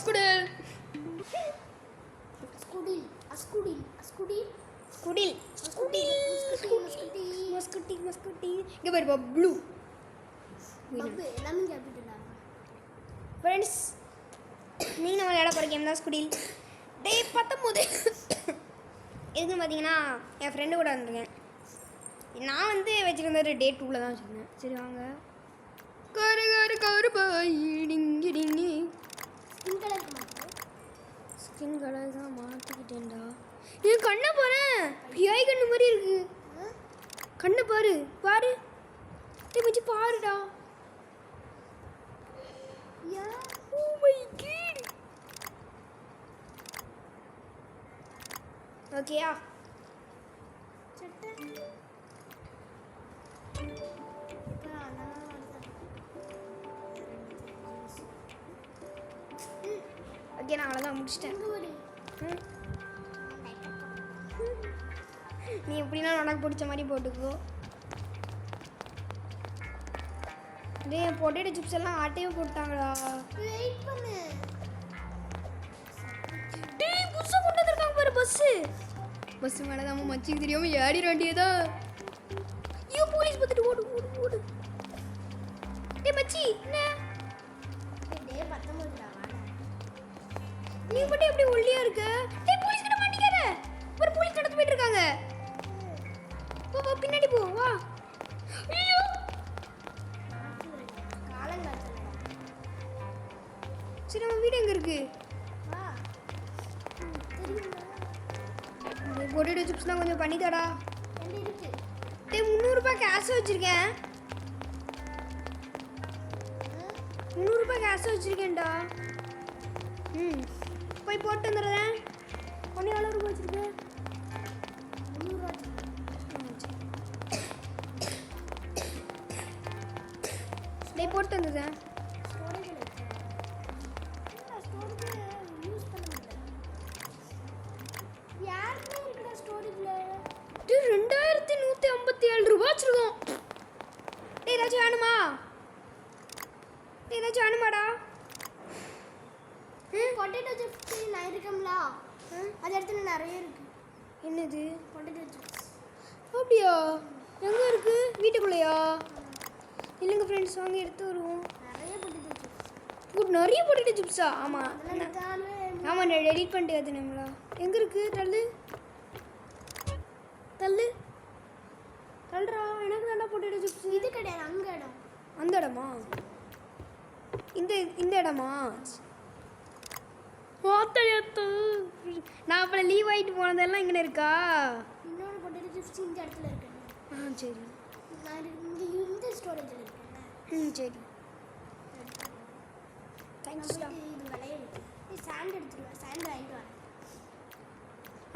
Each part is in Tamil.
ஸ்குடில் ஸ்குடில் ஸ்குடில் ஸ்குடில் ஸ்குடில் ஸ்குடி மஸ்குட்டி இங்கே பாரு ப்ளூ பப்பு எல்லாமே கேப்பிட்டா ஃப்ரெண்ட்ஸ் நீங்கள் நம்ம விளையாட போகிற கேம் தான் ஸ்குடில் டே 19 எதுக்குன்னு பார்த்தீங்கன்னா என் ஃப்ரெண்டு கூட வந்துருக்கேன். நான் வந்து வச்சுருந்தது டே 2ல் தான் வச்சுருந்தேன். சரி வாங்க கரு பாய் டிங்கி டிங்கி ஸ்கின் கலர் தான் மாற்றிக்கிட்டேன்டா. என் கண்ணை போகிறேன் பியாய் கண்ணு மாதிரி இருக்கு. கண்ணை பாரு பாரு வச்சு பாருடா. Oh my god. ஓகேயா ஓகே நான் அவ்வளோதான் முடிச்சிட்டேன். நீ எப்படின்னா உனக்கு பிடிச்ச மாதிரி போட்டுக்கோ. டேய் என் பொட்டேட்டோ சிப்ஸ் எல்லாம் ஆட்டையே போட்டாங்கடா. வெயிட் பண்ணு. டேய் புதுசா கொண்டு வந்திருக்காங்க பாரு பஸ் மேலே தான் மச்சிக்கு தெரியாம ஏறிட வேண்டியதா. ஐயோ போலீஸ் பார்த்துட்டு ஓடு ஓடு ஓடு. டேய் மச்சி என்ன டே 19 நீ மட்டும் எப்படி ஒல்லியா இருக்க? டேய் போலீஸ் கிட்ட மாட்டிக்காத. ஒரு போலீஸ் கடந்து போயிட்டு இருக்காங்க. வா வா பின்னாடி போ வா. ஐயோ சரி நம்ம வீடு எங்க இருக்கு? பொட்டேட்டோ சிப்ஸ்லாம் கொஞ்சம் பண்ணித்தாடா. டேய் 300 ரூபாய் கேஷ் வச்சிருக்கேன். 300 ரூபாய் கேஷ் வச்சிருக்கேன்டா. போய் போட்டு வந்துடுறேன். ஒன்று எவ்வளோ ரூபாய் வச்சிருக்கேன்? 300 ரூபா. டேய் போட்டு வந்துடுறேன். டேய் 2157 ரூபாய் வச்சிருக்கோம். டேய் ஏதாச்சும் வேணுமா? டேய் ஏதாச்சும் வேணுமாடா? பொட்டேட்டோ சிப்ஸ் நான் இருக்கம்ல அது இடத்துல நிறைய இருக்கு. என்னது பொட்டேட்டோ சிப்ஸ்? அப்படியா எங்கே இருக்கு? வீட்டுக்குள்ளேயா? இல்லைங்க ஃப்ரெண்ட்ஸ் வாங்க எடுத்து வருவோம். நிறைய பொட்டேட்டோ சிப்ஸ். நிறைய பொட்டேட்டோ சிப்ஸா? ஆமாம் அதெல்லாம் நான் எடிட் பண்ணிட்டு அது நம்மளா எங்கே இருக்கு? தள்ளு தள்ளு தள்ளுறா. எனக்கு தாண்டா பொட்டேட்டோ சிப்ஸ். இது கிடையாது அங்க இடம். அந்த இடமா? இந்த இடமா? நான் அப்புறம் லீவ் ஆகிட்டு போனதெல்லாம் இங்கே இருக்கா? இன்னொரு பொட்டேட்டோ சிப்ஸ் இந்த இடத்துல இருக்கு. சரி நான் இந்த ஸ்டோரேஜில் இருக்கேன். சரி தேங்க்ஸ்டா. இது விளையாடு. நீ சாண்ட் எடுத்துருவேன். சாண்ட் வாங்கிட்டு வரேன்.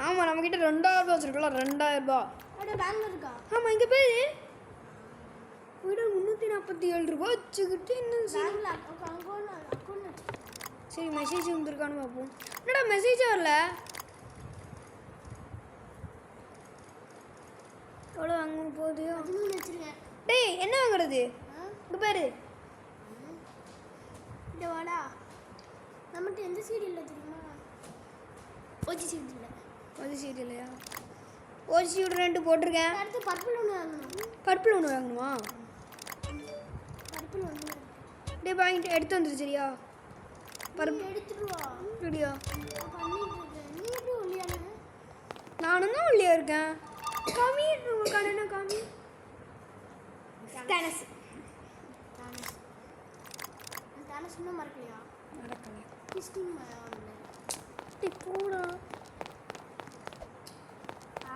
ஆமாம் நம்மக்கிட்ட 2000 ரூபா வச்சுருக்கலாம். 2000 ரூபா. அட பேங்க்ல இருக்கா? ஆமாம் இங்கே போய் வீடு 347 ரூபா வச்சுக்கிட்டு இன்னும் பேங்க்ல அக்கௌண்ட். சரி மெசேஜ் வந்துருக்கான்னு பார்ப்போம். என்னடா மெசேஜே வரல. எவ்வளோ வாங்க போகுது? 13 வச்சிருக்கேன். டேய் என்ன வாங்குறது? இங்கே பாரு. இந்த வாடா நம்மகிட்ட எந்த சீடி இல்லை தெரியுமா? ஓஜி சீடி இல்லை. ஓஜி சீடி இல்லையா? ஓஜி சீடு 2 போட்டிருக்கேன். அடுத்து பர்பிள் ஒன்று வாங்கணும். பர்பிள் ஒன்று வாங்கணுமா? பர்பிள் ஒன்று டேய் வாங்கிட்டு எடுத்து வந்துரு சரியா? எடுத்துருவா. அப்படியா? பண்ணிட்டு இருக்கேன். நீ எப்படி ஒல்லியான? நானும் தான் ஒல்லியா இருக்கேன். காமி கண்ணா காமி. தானஸ் தானஸ் இன்னும் மறக்கலையா? மறக்கல. கிறிஸ்டின் மறக்கல. டேய் போடா.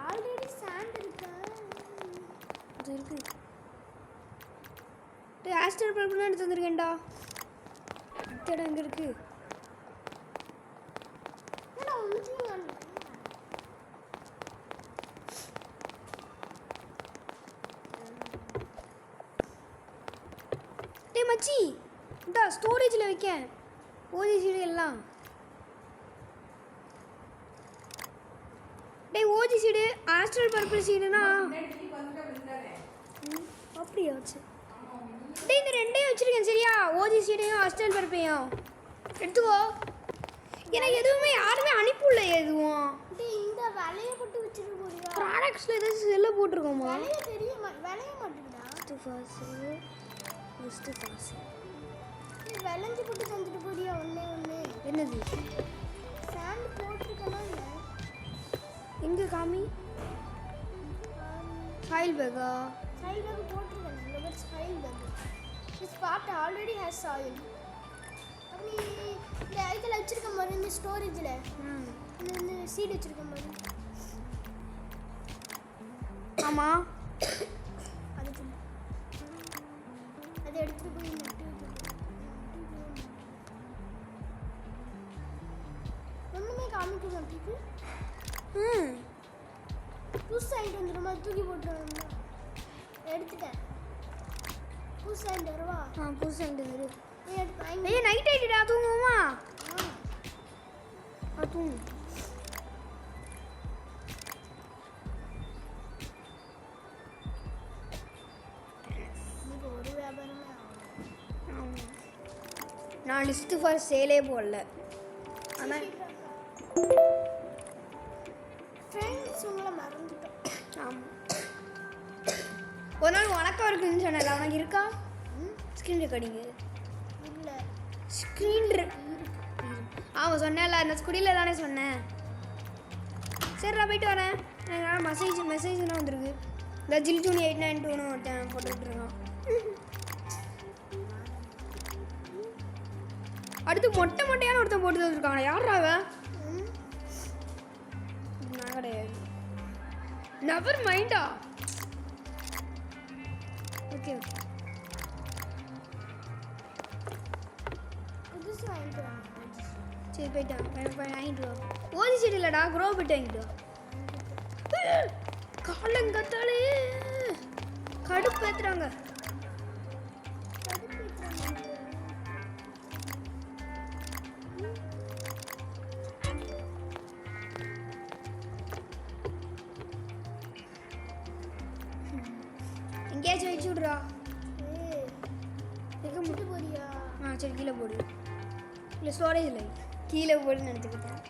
ஆல்ரெடி சாண்ட் இருக்கா? அது இருக்கு. டேய் ஆஸ்டர் பல்புலாம் எடுத்து வந்திருக்கேன்டா. அடுத்த இடம் எங்கே இருக்கு? என்னடா ஒன்றுத்தையும் டேய் மச்சி இந்த ஸ்டோரேஜில் வைக்க ஓஜி சீடு எல்லாம். டேய் ஓஜி சீடு ஆஸ்ட்ரல் பர்பிள் சீடுனா அப்படியா வச்சு. டேய் இந்த ரெண்டையும் வச்சுருக்கேன் சரியா? ஓஜி சீடையும் ஆஸ்ட்ரல் பர்பையும் எடுத்துக்கோ. எனக்கு எதுவுமே யாருமே அனுப்பிவிடல எதுவும். டேய் இந்த வலைய போட்டு வச்சிட்டு போறியா? ப்ராடக்ட்ஸில் ஏதாச்சும் செல்ல போட்டிருக்கோமா? வலைய வலைய மாட்டேங்குதா? ஃபஸ்ட்டு ஃபாஸு நீ வளைஞ்சு போட்டு தந்துட்டு போறியா? ஒண்ணே என்னது? சாண்ட் போட்டுருக்கனா இல்ல? எங்கே காமி? ஃபைல் பேக்கா? சாயில் பேக் போட்டுருக்கேன். இந்த மாதிரி soil bag. This part already has soil. அப்ப நீ இந்த இதில் வச்சிருக்க மாதிரி இந்த ஸ்டோரேஜில் இந்த சீட் வச்சிருக்க மாதிரி ஆமாம். அது சொல்லு. அதை எடுத்துட்டு போய் நட்டு ஒன்றுமே காமிக்க மாட்டேங்குது. புதுசு ஆகிட்டு வந்துடுமா? தூக்கி போட்டுருவாங்க. எடுத்துட்டேன். புதுசு ஆகிட்டு வருவா? புதுசு வாங்கிட்டு வந்துரு. நீ எடுத்து வாங்கி. ஐயா நைட் ஆகிட்டுடா, தூங்குவோமா? தூங்கு. இன்னைக்கு ஒரு வியாபாரமே ஆகும். நான் லிஸ்ட்டு ஃபார் சேலே போடல. ஆனால் ஃப்ரெண்ட்ஸ் உங்களை மறந்துட்டோம். ஆமாம். ஒரு நாள் வணக்கம் இருக்குன்னு சொன்னல, அவனுக்கு இருக்கா? ஸ்க்ரீன் ரெக்கார்டிங்கு இல்லை ஸ்க்ரீன் ஆமாம் சொன்னேன்ல, அந்த ஸ்குடியில் தானே சொன்னேன். சரி நான் போயிட்டு வரேன். எனக்கு மெசேஜ்லாம் வந்துருக்கு. இந்த ஜில்ஜூனி 892 ஒருத்தன் போட்டுருக்கான். அடுத்து மொட்டையான ஒருத்தன் போட்டு வந்துருக்காங்க. யாரா அவன்? நான் கிடையாது. நெவர் மைண்டா. Okay okay. புதுசு வாங்கிட்டு வாங்க. சரி போயிட்டான். வாங்கிட்டு வா. ஓதி செடி இல்லைடா, க்ரோ பிட் வாங்கிட்டு வா. காலங்கத்தாலே கடுப்பேத்துறாங்க. எங்கேயாச்சும் வச்சு விட்றா. முடிட்டு போறியா? சரி கீழே போடு. இல்லை ஸ்டோரேஜ் இல்லை, கீழே போடுன்னு நினச்சிக்கிட்டேன்.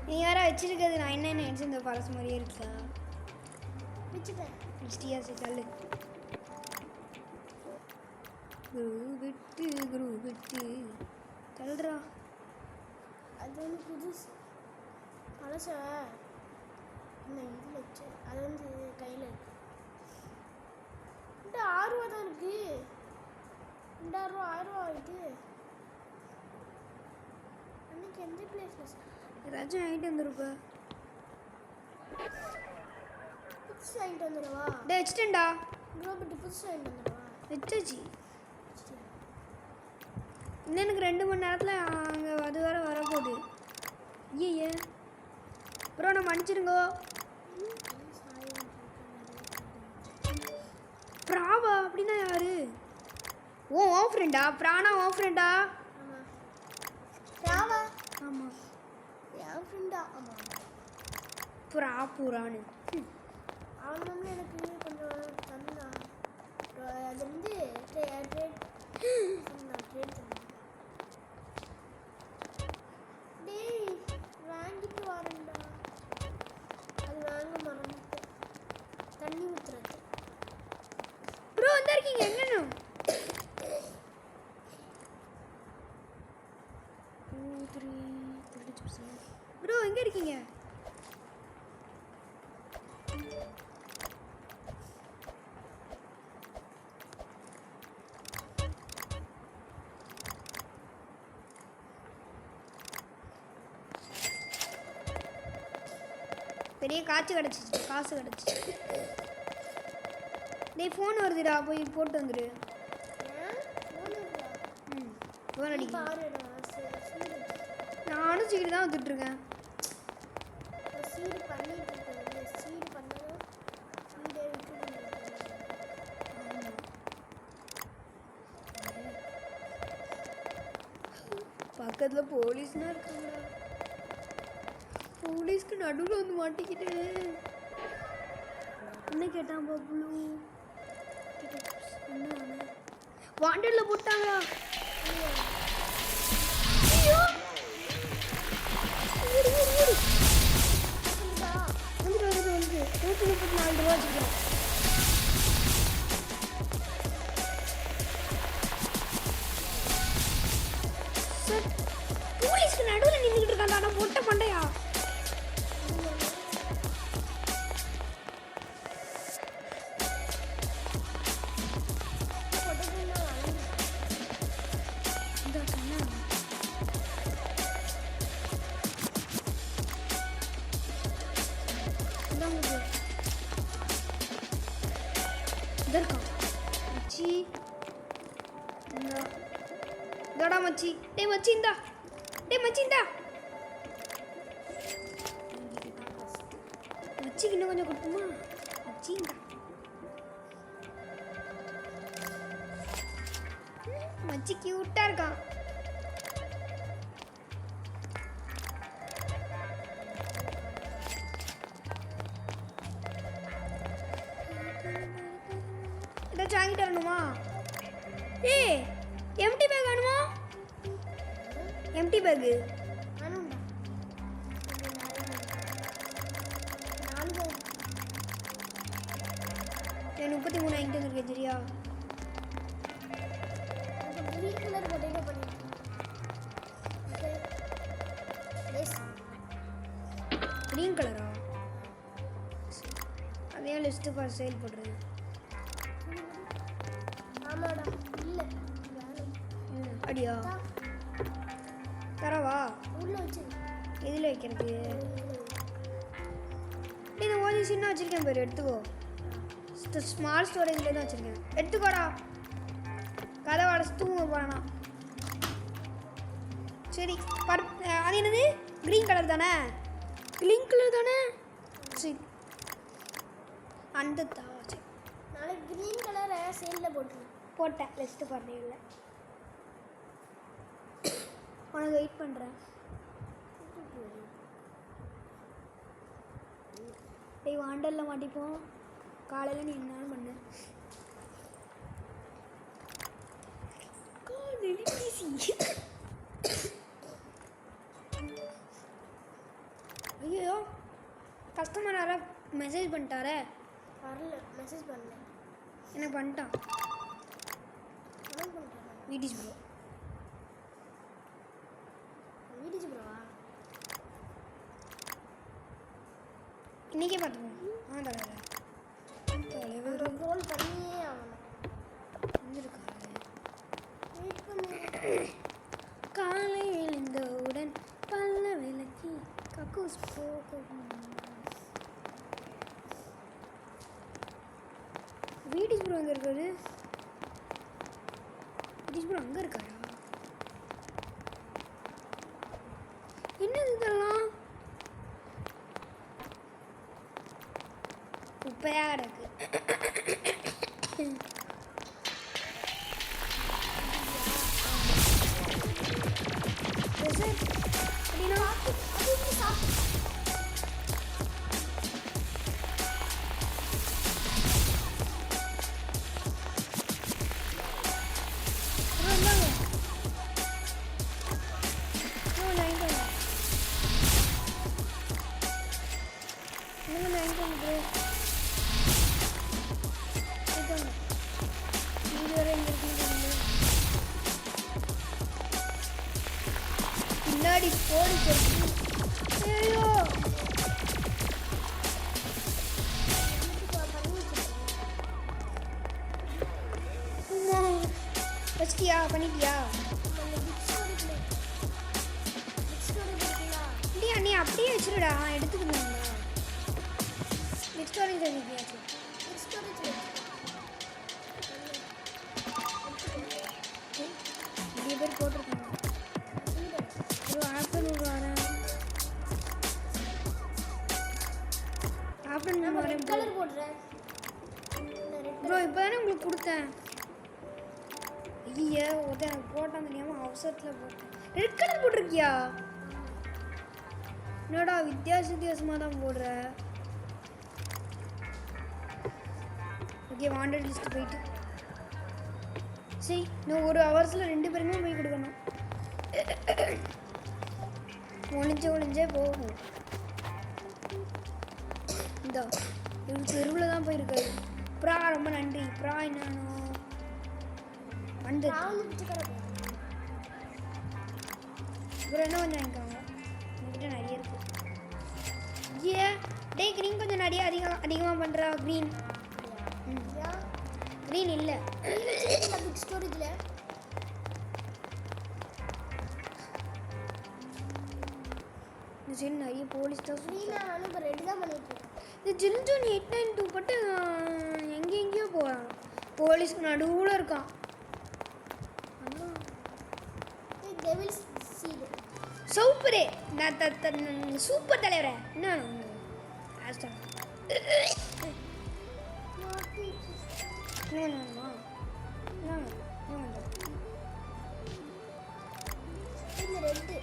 நீ வேற வச்சிருக்கிறது நான் என்ன நினச்சி இந்த பழசு மாதிரியே இருக்கா? வச்சுட்டேன். வச்சிட்டியா? சரி தள்ளு. குரு விட்டு தள்ளுறா. அது வந்து புதுசு பழச இந்த இதில் வச்சு அது வந்து கையில் இருக்கு. 6 ரூபா தான் இருக்கு. 2000 ரூபா 1000 ரூபா ஆகிட்டு. அன்னைக்கு எந்த பிளேஸில் ஏதாச்சும் வாங்கிட்டு வந்துருப்ப. புதுசு வாங்கிட்டு வந்துடுவா. டே வச்சுட்டேன்டா. ரோபோட்டு புதுசு வாங்கிட்டு வந்துடுவா. வச்சாச்சு. இன்னும் எனக்கு 2 மணி நேரத்தில் அங்கே அது வேற வரப்போகுது. ஐயே அப்புறம் நான் மன்னிச்சிருங்கோ. ப்ராவா அப்படின்னா யாரு? ஓ ஃப்ரெண்டா? ப்ரானா ஓ ஃப்ரெண்டா? ஆமாம். ராவா? ஆமாம். என் ஃப்ரெண்டா? ஆமாம். புறான்னு அவன் வந்து எனக்கு கொஞ்சம் தந்தான். அது வந்து ட்ரேட் தந்தான். டேய் வாங்கிட்டு வரேன்டா. அது வாங்க மறந்துட்டேன். தண்ணி ஊற்றுறது. ப்ரோ வந்தா இருக்கீங்க என்னன்னு? 2 3 ப்ரோ எங்க இருக்கீங்க? பெரிய காசு கிடச்சிச்சு. டேய் ஃபோன் வருதுடா, போய் போட்டு வந்துடு. ஃபோன் அடிக்க நானும் சீக்கிரம் தான் வந்துட்டுருக்கேன். பக்கத்தில் போலீஸ்னா இருக்காங்கடா. போலீஸ்க்கு நடுவில் வந்து மாட்டிக்கிட்டேன். என்ன கேட்டான் பாப்புலு? வாண்டட்ல போட்டாங்களா? ஐயோ இதோடா மச்சி. டேய் மச்சி இந்தா. டேய் மச்சி இந்தா. மச்சிக்கு இன்னும் கொஞ்சம் கொடுத்துமா? மச்சி இந்தா. மச்சி கியூட்டா இருக்கான். ஏதாச்சும் வாங்கிட்டு வரணுமா? ஏய் எம்டி பேக் வேணுமா? எம்டி பேக் வேணும்டா. நாலு 33 வாங்கிட்டு வந்திருக்கேன் சரியா? க்ரீன் கலர் பொட்டேட்டோ பண்ணிருக்கேன். ஓகே எஸ் க்ரீன் கலரா? அதே லிஸ்ட்டு ஃபார் சேல் போடுறேன். ஆமாடா இல்லை வேணும். அடியா தரவா? உள்ள வச்சு எதில் வைக்கிறது? இது ஓதி சின்ன வச்சுருக்கேன் பேர் எடுத்துக்கோ. ஸ்மால் ஸ்டோரேஜில் தான் வச்சுருக்கேன். எடுத்துக்கோடா. கதை அடைச்சி தூங்க போகிறானா? சரி அது என்னது? க்ரீன் கலர் தானே? க்ரீன் கலர் தானே? சரி அந்த தா சரி நாளைக்கு க்ரீன் கலரை சேலில் போட்டுருவேன். போட்டேன் லிஸ்ட்டு பண்ணே இல்லை. உனக்கு வெயிட் பண்ணுறேன். டேய் வாண்டலில் மாட்டிப்போம். காலையில் நீ என்னாலும் பண்ணு. ஐயோ கஸ்டமர் யாராவது மெசேஜ் பண்ணிட்டாரே. வரல மெசேஜ் பண்ணல. எனக்கு பண்ணிட்டான். கமெண்ட் பண்ணிட்டேன். Videos bro. வீடியோஸ் ப்ரோவா? இன்றைக்கே பார்த்துப்போம். தலைவர் தலைவர் ரோல் பண்ணியே ஆகணும். வந்துருக்காரு. வெயிட் பண்ணு. காலை எழுந்தவுடன் பல்ல விளக்கி கக்கூஸ் போகும். வீடியோஸ் ப்ரோ அங்கே இருக்காரு. வீடியோஸ் ப்ரோ அங்கே இருக்காரா? என்னது இதெல்லாம்? குப்பையாக கிடக்கு. அப்படின்னா அது எப்படி சாப்பிட்டு பின்னாடி போடி போச்சு. ஐயோ வச்சிட்டியா? பண்ணிட்டியா? இல்லையா நீ அப்படியே வச்சிருடா. எடுத்துக்கணும். நெக்ஸ்ட் ஸ்டோரேஜ் பண்ணிட்டியாச்சு. நிறைய பேர் போட்டிருக்காங்க. ஒரு ஆப்பிள் வரேன். ஆப்பிள் வரேன் கலர் போடுறேன். ப்ரோ. இப்போ தானே உங்களுக்கு கொடுத்தேன். ஐயா ஒருத்தன் எனக்கு போட்டான் தெரியாமல் அவசரத்தில் போட்டேன். ரெட் கலர் போட்டிருக்கியா? என்னடா வித்தியாசமாக தான் போடுற. ஓகே வாண்டட் லிஸ்ட் போயிட்டு சரி இன்னும் ஒரு ஹவர்ஸில் 2 பேருமே போய் கொடுக்கணும். ஒளிஞ்சே போகும். இந்த இவங்க தெருவில் தான் போயிருக்காரு. ப்ரா ரொம்ப நன்றி. ப்ரா என்னன்னு வந்து அப்புறம் என்ன கொஞ்சம் வாங்கிக்காங்க. என்கிட்ட நிறைய இருக்கு. ஏ டே க்ரீன் கொஞ்சம் நிறைய அதிகமாக பண்ணுறா. க்ரீன் க்ரீன் இல்லை ஸ்டோரேஜில் சரி நிறைய போலீஸ் தான். க்ரீனாக நானும் இப்போ ரெடி தான் பண்ணிட்டுருக்கேன். இந்த ஜில்ஜோன் 892 பட்டு எங்கெங்கேயோ போகிறான். போலீஸ்க்கு நடுவில் இருக்கான். Devil's seed. சூப்பரு சூப்பர் தலைவரே. என்ன ஆஸ்டன் இந்த ரெட்டு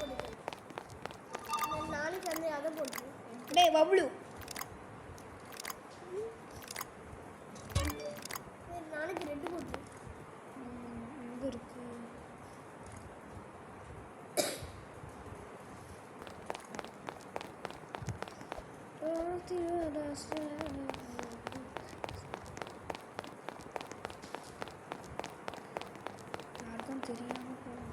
போட்டு நாளைக்கு வந்து அதை போட்டு டேய் பப்ளு நாளைக்கு ரெட்டு போட்டு எங்கே இருக்கு? யாருக்கும் தெரியாம போகும்.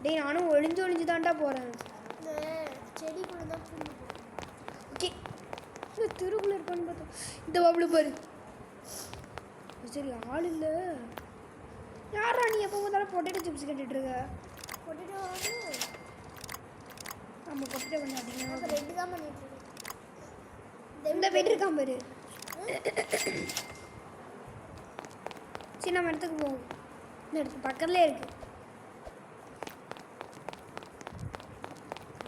டேய் நானும் ஒளிஞ்சு தான்டா போகிறேன். இந்த செடிக்குள்ள தான் பூண்டு ஓகே இந்த தெருக்குள்ள இருப்பான்னு பார்த்தா இந்த பப்ளு பாரு. சரி ஆள் இல்லை. யாரா நீ எப்போ பார்த்தாலும் பொட்டேட்டோ சிப்ஸ் கேட்டுட்டு இருக்க? போட்டுட்டு நம்ம பொட்டேட்டோ கொஞ்சம் அதிகமாக அப்போ ரெட்டு தான் பண்ணிட்டு இருக்கேன். இந்த பெட் இருக்கான் பாரு. சரி நம்ம இடத்துக்கு போவோம். இந்த இடத்துக்கு பக்கத்துலேயே இருக்கு.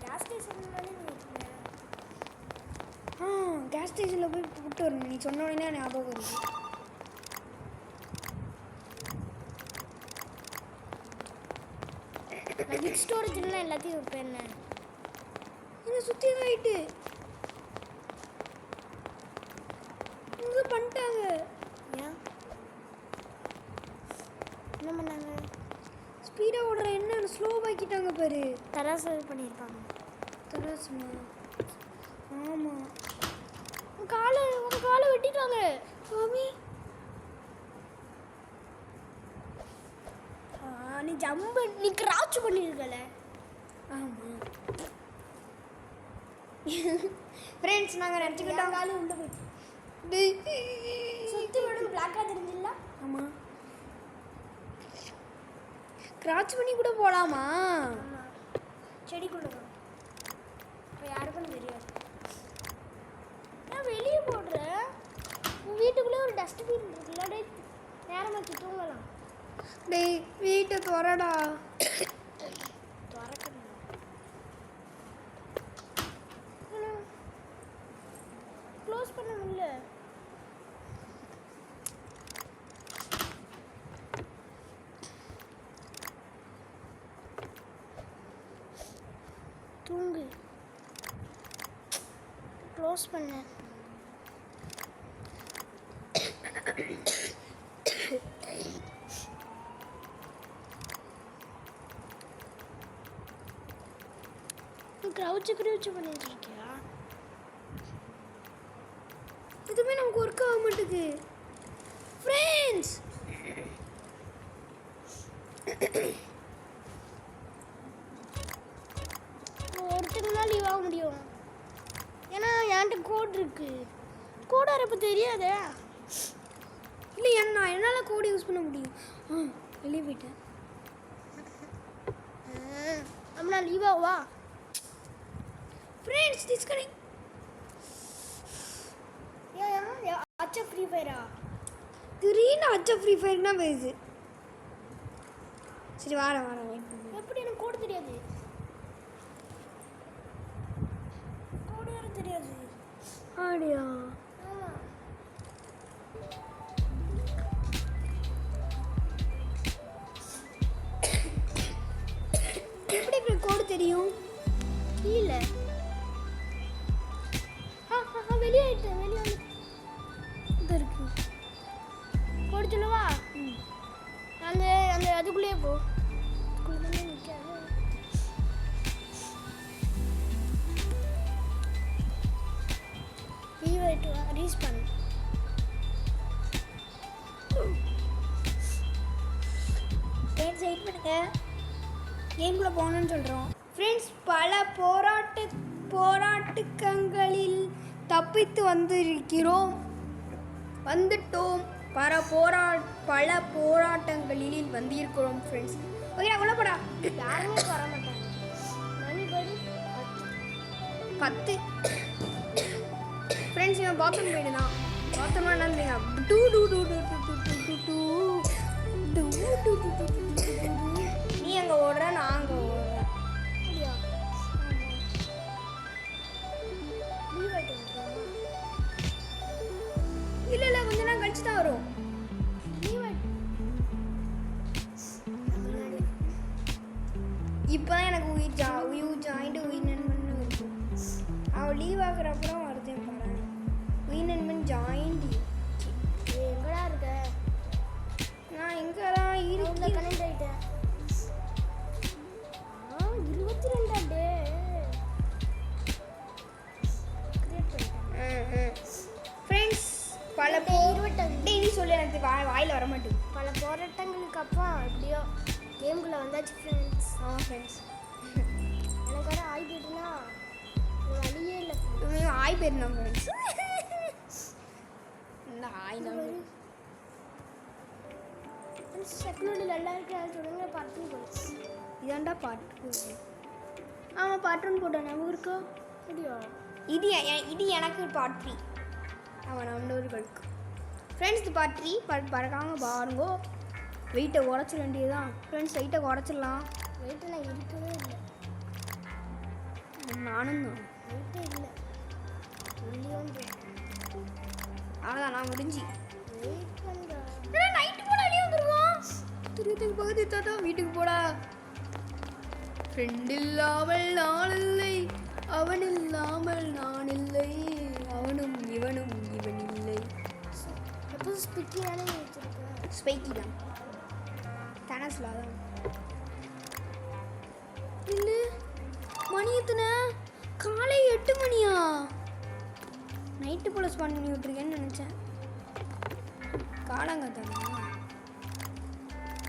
கேஸ் ஸ்டேஷன்லாலே நினைக்கிறேன். கேஸ் ஸ்டேஷனில் போய் விட்டு வரணும். நீ சொன்ன உடனே ஞாபகம் இருக்கு. நான் பிக் ஸ்டோரேஜ்லாம் எல்லாத்தையும் வைப்பேன். என்ன சுற்றி தான் ஆயிட்டு இங்கே பண்ணிட்டாங்க. ஏன் என்ன பண்ணாங்க? ஸ்பீடாக ஓடுற என்ன ஸ்லோ ஆக்கிட்டாங்க பாரு. தராசு பண்ணியிருப்பாங்க. தராசுமா? ஆமாம். உன் காலை வெட்டிட்டாங்க சாமி. நீ ஜம்பு நீ கிராச் பண்ணியிருக்கல. ஆமாம் ஃப்ரெண்ட்ஸ் நாங்கள் நினச்சிக்கிட்டோம். காலு உள்ள போயிட்டு சுற்றி விடும் பிளாக்காக தெரிஞ்சில்ல. ஆமாம் கிராச் பண்ணி கூட போகலாமா? ஆமாம் செடிக்குள்ள தான். இப்போ யாருக்கும் தெரியாது. நான் வெளியே போடுறேன். உன் வீட்டுக்குள்ளே ஒரு டஸ்ட்பின் இருக்குல்ல. டே நேரமாக்கி தூங்கலாம். டேய் வீட்டை துறடா. திறக்கணும். க்ளோஸ் பண்ண முடியல. தூங்கு. க்ளோஸ் பண்ண. க்ரௌச்சு பண்ணிட்டு இருக்கியா? இதுவுமே நமக்கு ஒர்க் ஆக மாட்டேங்குது ஃப்ரெண்ட்ஸ். ஒருத்தருக்கு தான் லீவ் ஆக முடியும். ஏன்னா என்கிட்ட கோட் இருக்கு. கோட் வரப்போ தெரியாதே. இல்லை என்னால் கோடு யூஸ் பண்ண முடியும். வெளியே போயிட்டேன். அப்படின்னா லீவ் ஆவா? Friends disconnect. ஏன் அச்சா ஃப்ரீ ஃபயரா? திடீர்னு அச்சா ஃப்ரீ ஃபயர்னா வருது. சரி வாரேன் வெயிட் பண்ணு. எப்படி எனக்கு கோடு தெரியாது? கோடு யாரும் தெரியாது. ஆடியா? ஆமாம். எப்படி கோடு தெரியும்? கீழே வெளியே ஆயிட்டேன். வெளியே வந்து இது இருக்கு. கோடு சொல்லவா? அந்த அந்த அதுக்குள்ளேயே போ. அதுக்குள்ளே நிற்காது. ரீவைட்டு ரீஸ் பண்ணு. ஃப்ரெண்ட்ஸ் வெயிட் பண்ணுங்க. கேம்குள்ளே போகணுன்னு சொல்கிறோம். ஃப்ரெண்ட்ஸ் பல போராட்டங்களில் தப்பித்து வந்துட்டோம். பல போராட்டங்களில் வந்திருக்கிறோம் ஃப்ரெண்ட்ஸ். ஓகே நான் போடா. யாருமே வர மாட்டாங்க. மணி படி 10. ஃப்ரெண்ட்ஸ் இவன் பாத்ரூம் போயிடுதான். பாத்ரூமா என்னன்னு டூ இல்லை இல்லை கொஞ்ச நேரம் கழிச்சு தான் வரும். இப்போ தான் எனக்கு உயிர் ஜாயிண்ட் உயிர் நண்பன் இருக்கும். அவள் லீவ் ஆகுறப்பறம் வருது பாரு. உயிர் நண்பன் ஜாயிண்ட். எங்கடா இருக்க? நான் எங்கெல்லாம் இருக்கேன். கனெக்ட் ஆயிட்டேன். 22 டே கிரியேட் பண்ணிட்டேன். ஃப்ரெண்ட்ஸ் பல 25 டெய்லி சொல்லி எனக்கு வாயில் வர மாட்டேங்குது. பல போராட்டங்களுக்கு அப்புறம் எப்படியோ கேம்குள்ளே வந்தாச்சு ஃப்ரெண்ட்ஸ். ஆமாம் ஃப்ரெண்ட்ஸ். எனக்கு வர ஆயிடுச்சுன்னா வழியே இல்லை. ஆய் பேர் தான் ஃப்ரெண்ட்ஸ். இந்த ஆய் தான் செக்யூரிட்டி நல்லா இருக்கு சொல்லுங்க. பார்த்து போச்சு இதாண்டா பாட்டு. ஆமாம் பாட்டுன்னு போட்டேன். நம்ம இருக்கா முடியும். இது எனக்கு பார்ட் 3. அவன் நண்பர்களுக்கு ஃப்ரெண்ட்ஸ் இது பார்ட் 3. பறக்காமல் பாருங்கோ. வெயிட்டை குறைச்சிட வேண்டியதுதான் ஃப்ரெண்ட்ஸ். வெயிட்டை குறைச்சிடலாம். வெயிட்டு நான் இருக்கவே இல்லை. நானும் தான் வெயிட்டே இல்லை. அவ்வளோதான் நான் முடிஞ்சு. வெயிட் பண்ணுறேன். நைட்டு போட வெளியே வந்துருக்கோம். திருத்துக்கு பகுதி தாத்தா வீட்டுக்கு போடா. ஃப்ரெண்ட் இல்லாமல் நான் இல்லை, அவன் இல்லாமல் நான் இல்லை, அவனும் இவனும் இவன் இல்லை. எப்போ ஸ்பிக்கி தானே வச்சுருக்கேன். ஸ்பைக்கி தான் தனஸ்லா தான். இல்லை மணி எத்தனை? காலை 8 மணியா? நைட்டு போல் ஸ்பான் பண்ணி விட்டுருக்கேன்னு நினச்சேன். காலங்காத்தானா?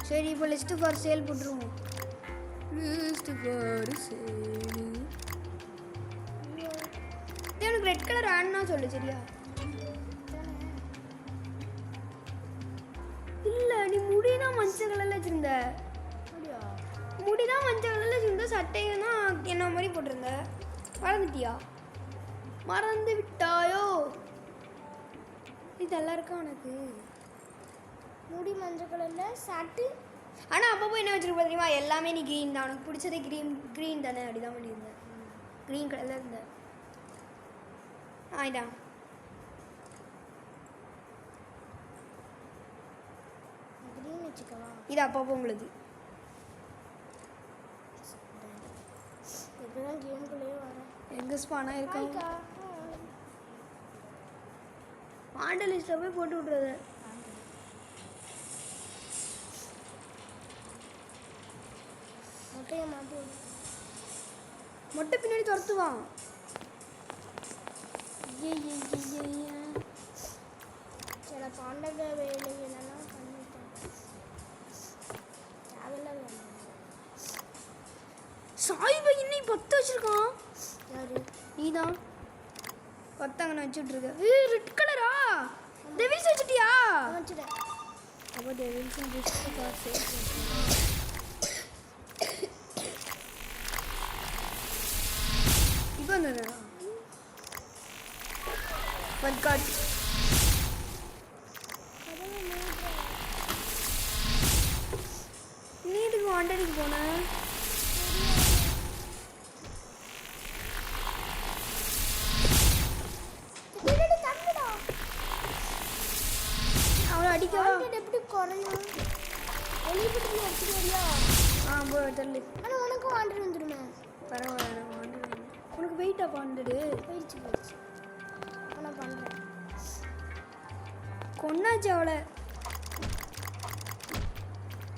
சரி இப்போ லிஸ்ட்டு ஃபார் சேல் போட்டுருவோம். List for sale. எனக்கு ரெட் கலர் ஆன்னா சொல்லு சரியா? இல்லை நீ முடிதான் மஞ்சள் கலரில் வச்சுருந்த. முடிதான் மஞ்சள் கலரில் வச்சுருந்த. சட்டையும் தான் என்ன மாதிரி போட்டிருந்த. மறந்துட்டியா? மறந்து விட்டாயோ? இதெல்லாம் இருக்கா உனக்கு? முடி மஞ்சள் கலரில் சாட்டு. ஆனால் அப்போ போய் என்ன வச்சுருக்க தெரியுமா? எல்லாமே நீ க்ரீன் தான். உனக்கு பிடிச்சதே க்ரீன் தானே? அப்படி தான் பண்ணியிருந்தேன். க்ரீன் கலரில் இருந்தேன். இதான் க்ரீன் வச்சுக்கவா? இது அப்பப்போ உங்களுக்கு இப்போ தான் கேமுக்குள்ளேயே வரேன். எங்கே ஸ்பானாக இருக்காங்க? ஹாய்க்கா. ஆண்ட லிஸ்ட்டில் போய் போட்டு விட்றது. மொட்டையை மாற்றி விடு. மொட்டை பின்னாடி துரத்துவான். சில பாண்டக வேலைகளெல்லாம் பண்ணிட்டேன். தேவையில்ல வேணும். சாய்பா இன்னைக்கு 10 வச்சிருக்கான். யாரு? நீதான் 10 அங்கே வச்சுட்ருக்க. ரெட் கலரா? டெவில்ஸ் வச்சுட்டியா? வச்சுட்டேன். அப்போ டெவில்ஸும் லிஸ்ட்டு காசு. இப்போ வந்ததா வர்க்காட். நீ இதுக்கு வாண்டடிக்கு போனேன். அவளை அடிக்கவா? எப்படி குறையும்? வெளிப்பட்டு எடுத்துட்டு வரியா? போய் தெரியல. ஆனால் உனக்கும் வாண்டர் வந்துடுமே. பரவாயில்ல வாண்டடு. உனக்கு வெயிட்டா வாண்டடு? போயிடுச்சு. நான் பண்ணுறேன். கொன்னாச்சு அவளை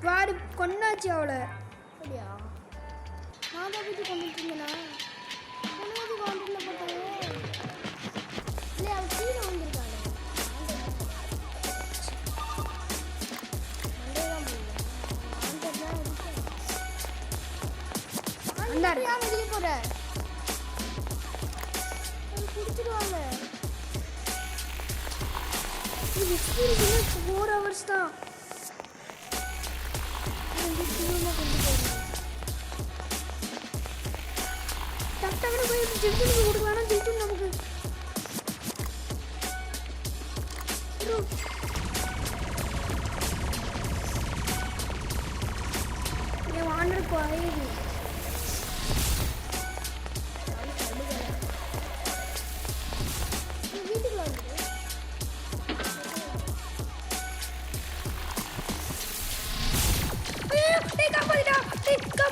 பாரு. கொன்னாச்சு அவளை. அப்படியா? நான் தான் போய் கொண்டுட்டீங்கண்ணா. கொண்டு வாண்டரில் போட்டாங்க. இல்லை அவள் கீழே வந்துருக்காங்க. வெளியே போற பிடிச்சிடுவாங்க. 4 hours தான். டக்குனு போய் ஜெயிச்சு கொடுக்கலாம். ஜெயிச்சு நமக்கு என் வாண்டர் குறையுது. வீட்டுக்குள்ள வந்துடு.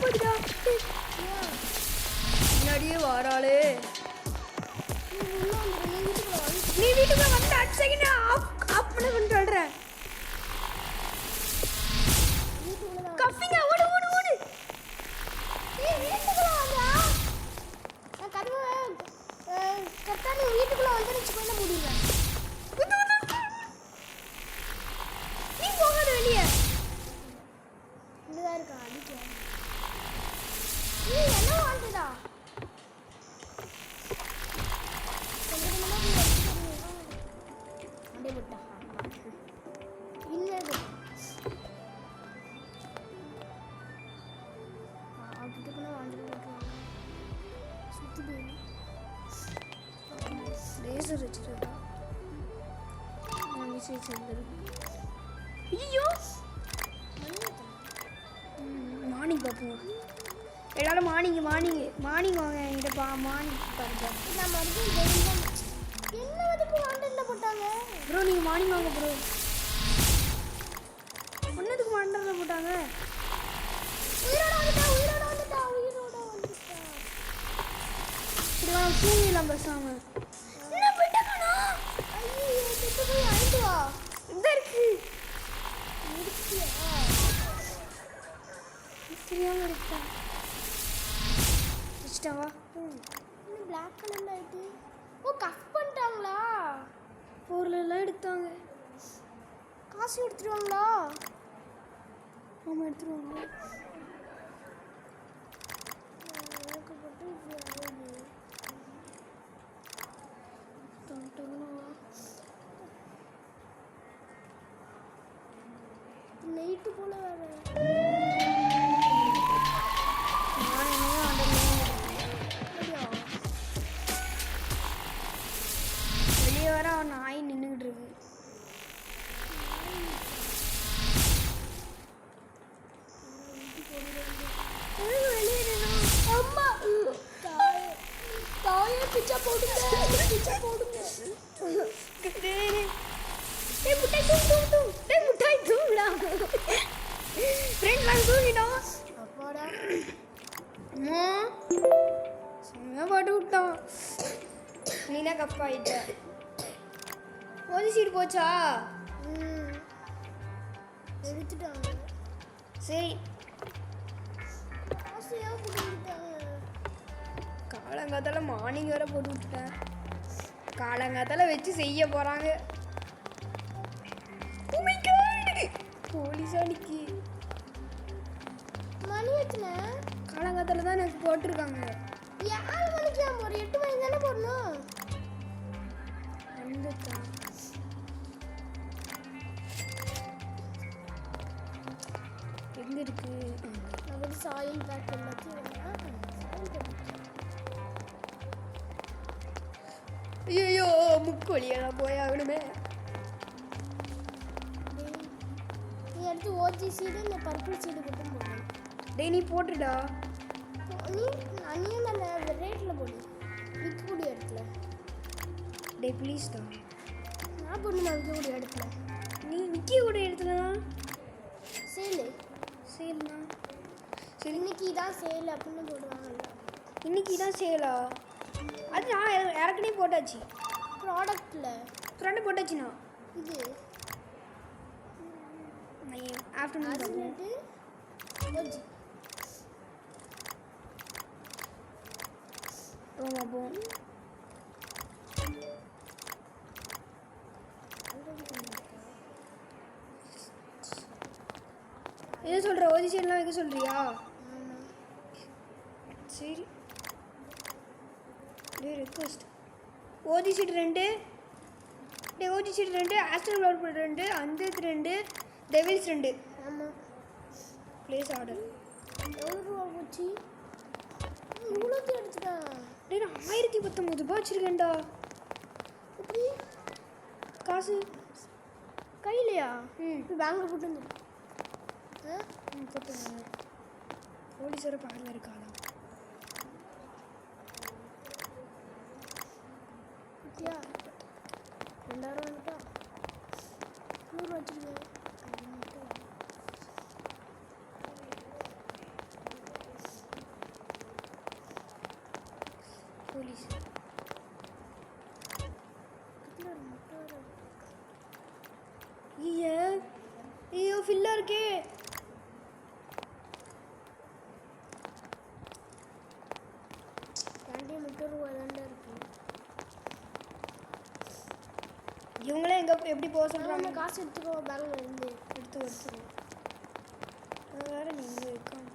போச்சுடா. முன்னாடியே வாராளே. நீ வீட்டுக்குள்ள வந்து அடுத்த செகண்ட் ஆஃப் பண்ண சொல்றேன். கஃபிங்க ஓடு ஓடு ஓடு. வீட்டுக்குள்ள வந்தா நான் கதவு கரெக்டாக நீ வீட்டுக்குள்ள வந்துருச்சு போய் முடியல. நீ போகாத வெளியே. இங்கதான் இருக்கா அடிக்க. நீ என்ன வாங்குதா? கொஞ்சம் கொஞ்சமா போய் எடுத்துட்டு அண்டே விட்டா. இன்னது கிட்டக்குள்ள வாங்கிட்டு போட்டுருவாங்க. சுற்றி போய் ரேசர் வச்சுருக்கா. மெசேஜ் வந்துருக்கு. ஐயோ மார்னிங் பார்ப்போம். எல்லாரும் மார்னிங் வாங்க என்கிட்ட மார்னிங் பாருங்க. நம்ம வந்து வெயிலாம் என்ன அதுக்கு வாண்டல்ல போட்டாங்க. ப்ரோ நீங்கள் மார்னிங் வாங்க ப்ரோ. ஒன்றதுக்கு வாண்டல்ல போட்டாங்க. உயிரோட வந்துட்டா. இப்படி வாங்க தூங்கிடலாம் பேசாம. என்ன போயிட்டா காணோம். ஐயோ கிட்ட போய் அழுது வா. இந்த இருக்கு இருக்கியா? தெரியாம இருக்கா. வச்சுட்டாவா. இன்னும் பிளாக் கலர்ல ஆயிட்டு. ஓ கஃப் பண்ணிட்டாங்களா? பொருளெல்லாம் எடுத்தாங்க. காசு எடுத்துருவாங்களா? ஆமாம் எடுத்துருவாங்க. எனக்கு மட்டும் இப்படி ஆகுது. நைட்டு போல வேற. வெளியே வர அவன் நாய் நின்றுக்கிட்டு இருக்கு. அம்மா தாயே பிச்சை போடுங்க. முட்டாய் தூங்குடா. ஃப்ரெண்ட் நாங்கள் தூங்கிட்டோம். அப்பாடா அம்மா செம்மையாக பாட்டு விட்டோம். நீனா கப்பாயிட்ட. ஒரு சீடு போச்சா? எடுத்துட்டாங்க. சரி காசையாக கொடுத்துட்டாங்க. காலங்காத்தால மார்னிங் வேற போட்டு விட்டுட்டேன். காலங்காத்தால வச்சு செய்ய போகிறாங்க. போலீஸ் அடிக்கி மணி எத்தனை? காலங்காத்தால தான் எனக்கு போட்டிருக்காங்க. 7 மணிக்கு ஒரு 8 மணி தானே போடணும். வந்துட்டேன். எங்கே இருக்கு? நான் ஒரு சாயில் பேக் எல்லாத்தையும் ஐயோ முக்கு வழியாக போயாகணுமே. நீ எடுத்து ஓஜி சீடு இந்த பர்பிள் சீடு மட்டும் போடு. டேய் நீ போட்டுடா. நீ அனியும் நல்ல ரேட்டில் போடு. விற்கக்கூடிய இடத்துல. டேய் ப்ளீஸ் தான். நான் பொண்ணு நான் விற்கக்கூடிய இடத்துல. நீ விற்கக்கூடிய இடத்துலனா சேல்னா சரி இன்னைக்கு இதான் சேல் அப்படின்னு போடுவாங்கல்ல. இன்னைக்கு தான் சேலா? அது நான் இறக்குனே போட்டாச்சு. ப்ராடக்டில் ஃப்ரெண்டு போட்டாச்சுண்ணா. இது ஆஃப்டர்நூன் சொல்லிட்டு ஓஜி ரோமா போ. எது சொல்கிற? ஓஜி சைட்லாம் வைக்க சொல்கிறியா? சரி டே ரெக்வஸ்ட். OG seed 2. டே ஓஜி சீட் 2, ஆஸ்ட்ரல் ப்ளவர் 2, அந்தத் 2, டெவில்ஸ் 2. ஆமாம். Place order. எவ்வளோ ரூபா போச்சு? இவ்வளோத்தையும் எடுத்துட்டான். டே நான் 1019 ரூபாய் வச்சுருக்கேன்டா. எப்படி காசு கையிலையா? பேங்கில் போட்டு வந்துடும். போட்டு போலீஸ் வர பக்கத்தில் இருக்காளா? குட்டியா 2000 வந்துட்டா. 100 வச்சுருக்கேன். ஃபில்லாக இருக்கே. கேண்டீன் மட்டும் ரூபா தாண்டா இருக்கு. இவங்களே எங்கே எப்படி போக சொல்கிறாங்க? நம்ம காசு எடுத்துக்கோ பேங்க்ல இருந்து. எடுத்துருவோம். வேறு நீங்கள் இருக்காங்க.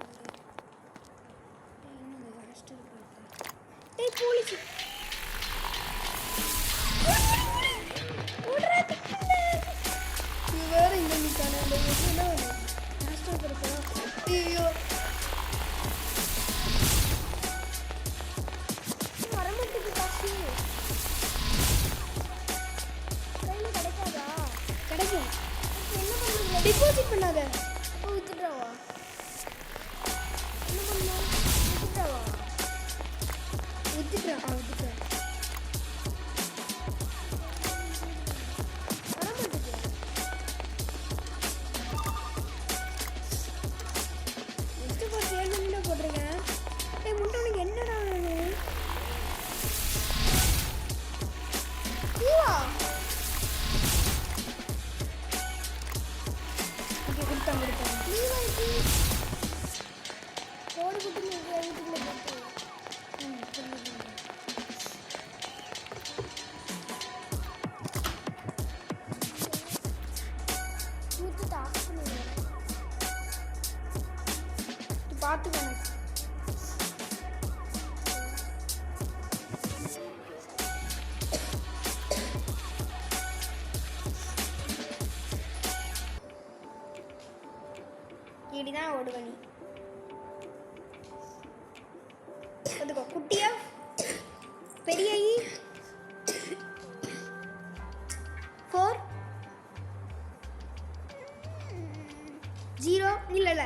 இன்னும் ஹாஸ்டல் போயிருக்கேன். டேய் போலீஸ் இது வேறு இந்த நிற்கான என்ன ஹாஸ்டல் போயிருக்கோம். ஐயோ வரமாட்டேங்குது காசு. கையில் கிடைக்காதா? கிடைக்கும். இப்போ என்ன பண்ணுறது? டிபாசிட் பண்ணாத. அப்போ வித்துட்றாவா? என்ன பண்ணணும்? வித்துட்றாவா? வித்துக்கிறேன். வரமாட்டேங்குது. நெக்ஸ்ட் ஃபார் சேல் பண்ணி போட்டிருக்கேன். டேய் முட்டை உனக்கு என்னடா வேணும்? பூவா? ஓகே கொடுத்தாங்க. லீவா இது? கோடு குட்டி வீட்டுக்குள்ளே போட்டு. ஊற்றுட்டு ஆஃப் பண்ணுவேன். பார்த்துக்கோங்க. இப்படிதான் ஓடுவ நீ. அதுக்கோ குட்டியா பெரிய ஈ 4 0 இல்ல இல்ல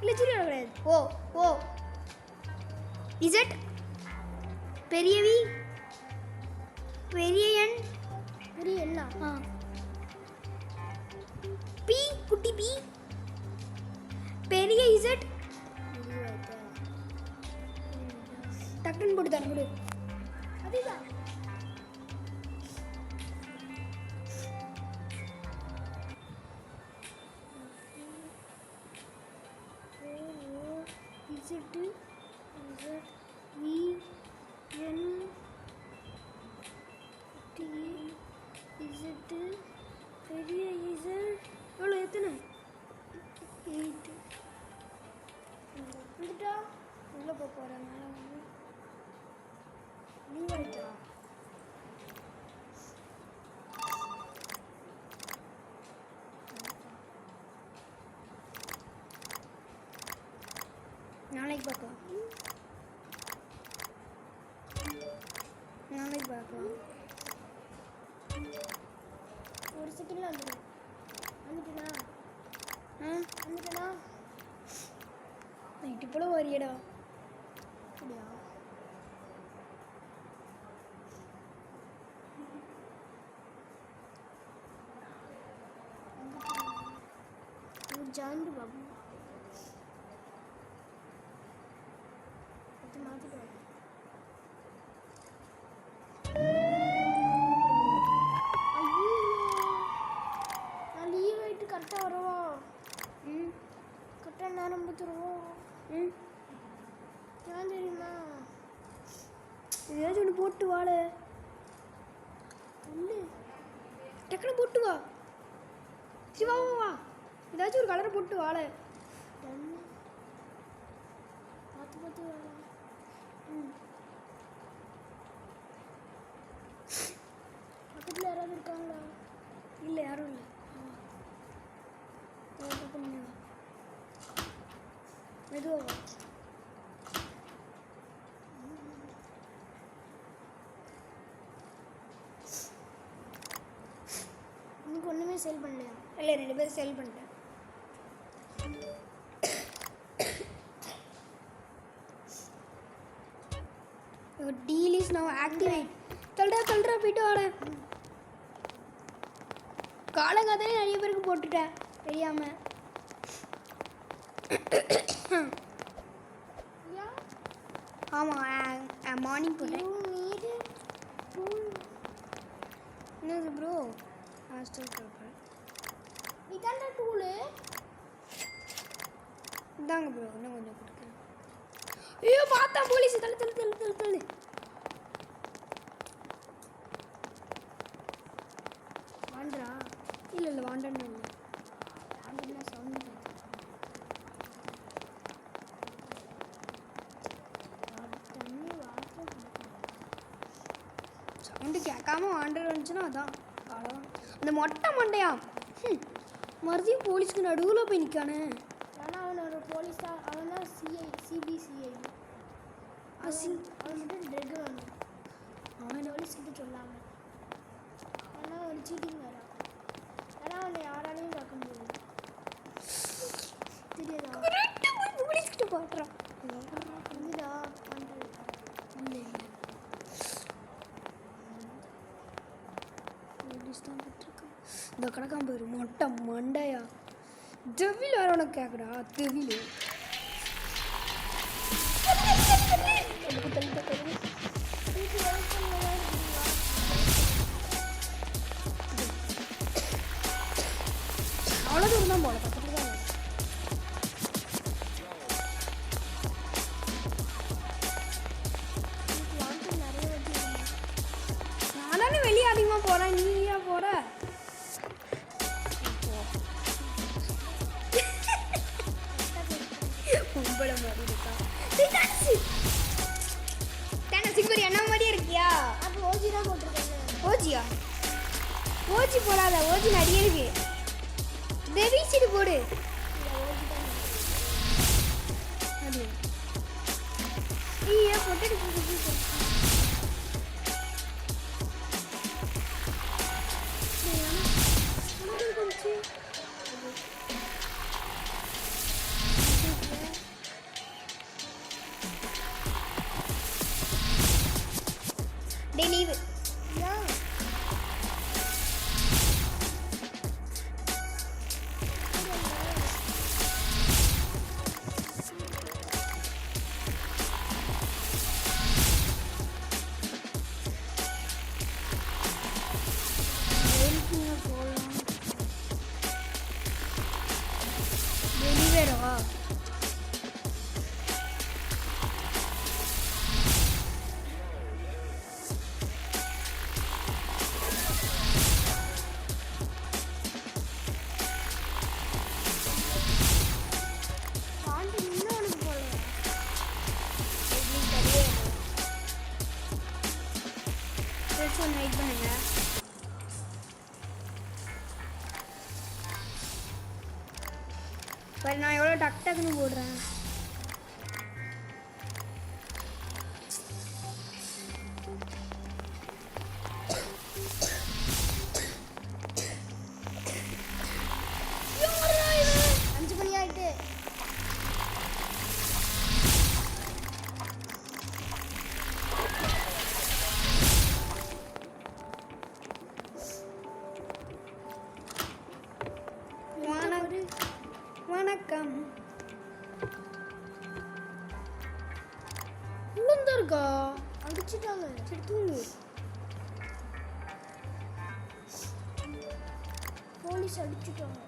இல்ல 0 கிடையாது. ஓ ஓ இசட் பெரிய வி பெரிய என் பெரிய என்ன? பி குட்டி பி பெரிய இசட் டக்குன்னு போட்டு தர கொடு. அதுதான் Z Z V N D Z பெரிய இசட் எவ்வளோ எத்தனை 8 வந்துட்டா உள்ளே போக போகிறேன். மேலே வந்து லீவ் ஆயிட்டா? நாளைக்கு பார்க்கலாம். நாளைக்கு பார்க்கலாம். ஒரு செகண்ட்ல வந்துடும். வந்துட்டேனா? ஆ வந்துட்டேனா? நைட்டு போல் வரியடா. அப்படியா? ஜாண்டு பாபு அது மாற்றிட்டு ஐயோ நான் லீவ் ஆகிட்டு கரெக்டாக வரவா? ம் கரெக்டாக நேரம் பார்த்துருவோம். ம் ஏன் தெரியுமா? ஏதாச்சும் ஒன்று போட்டு வாழ. இல்லை டக்குனு போட்டு வா. சரி வா வா வா. ஏதாச்சும் ஒரு கலரை போட்டு வாழ. பார்த்து பார்த்து வரலாம். பக்கத்தில் யாராவது இருக்காங்களா? இல்லை யாரும் இல்லை. பண்ணி வா. மெதுவாக வா. இன்னைக்கு ஒன்றுமே சேல் பண்ணலையா? இல்லை 2 பேரும் செல் பண்ணிட்டேன். Deal is now activate. தள்ளுறா போயிட்டு வாட. காலங்காத்தாலே நிறைய பேருக்கு போட்டுட்டேன் தெரியாம. யா ஆமாம் மார்னிங் போட்டேன். You need two. என்னது ப்ரோ ஹாஸ்டல் போகிறேன். இதாண்டா டூலு. இந்தாங்க ப்ரோ, இன்னும் கொஞ்சம் கொடுக்குறேன். ஐயோ பார்த்தா போலீஸ், தள்ளு தள்ளு தள்ளு தள்ளு தள்ளு. வாண்டா. இல்லை இல்லை வாண்டான்னு இல்லை. வாண்டா சவுண்ட். தண்ணி வாட்டர் சவுண்டு கேட்காம வாண்டர் வந்துச்சுன்னா அதான் அவ்வளோதான். அந்த மொட்டை மண்டையா மறுபடியும் போலீஸ்க்கு நடுவில் போய் நிற்கானே. ஆனால் அவனோட போலீஸா அவன் தான் சிபிசிஐ. அவன் மட்டும் ட்ரெக் வேணும். அவன் போலீஸ் கிட்ட சொல்லாமல். ஆனால் ஒரு சீட்டிங் வேறு. ஏன்னா அவனை யாராலையும் பார்க்க முடியாது. தெரியாதா? போலீஸ் கிட்ட பாட்டுறான். வந்துடா பண்ணுறது. இல்லை இல்லை போலீஸ் தான் போட்டுருக்கான். இந்த கணக்கான் போயிரு மொட்டை மண்டையா. தெவில் வேற உனக்கு கேட்குறா தெவில். அவ்வளோ தூரம் தான் போகல, பக்கத்தில் தான். வாண்டர் நிறைய வச்சுருந்தேன். நானே வெளியே அதிகமாக போகிறேன், நீ ஏன் போகிற? கும்பல மாதிரி இருக்கா. சிக்பரி என்ன மாதிரியே இருக்கியா? அப்போ ஓஜி தான் போட்டிருக்காங்க. ஓஜியா? ஓஜி போடாத, ஓஜி நிறைய இருக்கு. டெவில் சீடு போடு. இல்லை ஓஜி தான். அது நீ ஏன் பொட்டடி போட்டு டே லீவு. ஏன் போகலாம். வெளிவேறவா? வாண்டர் இன்னும் உனக்கு போடல. வெயிட் பண்ணுங்க. பாரு நான் எவ்வளோ டக் டக்குன்னு போடுறேன். அஞ்சு மணி ஆயிட்டு. வணக்கம். உள்ளந்தா இருக்கா? அடிச்சுட்டாங்க. சரி தூங்கு. போலீஸ் அடிச்சுட்டாங்க.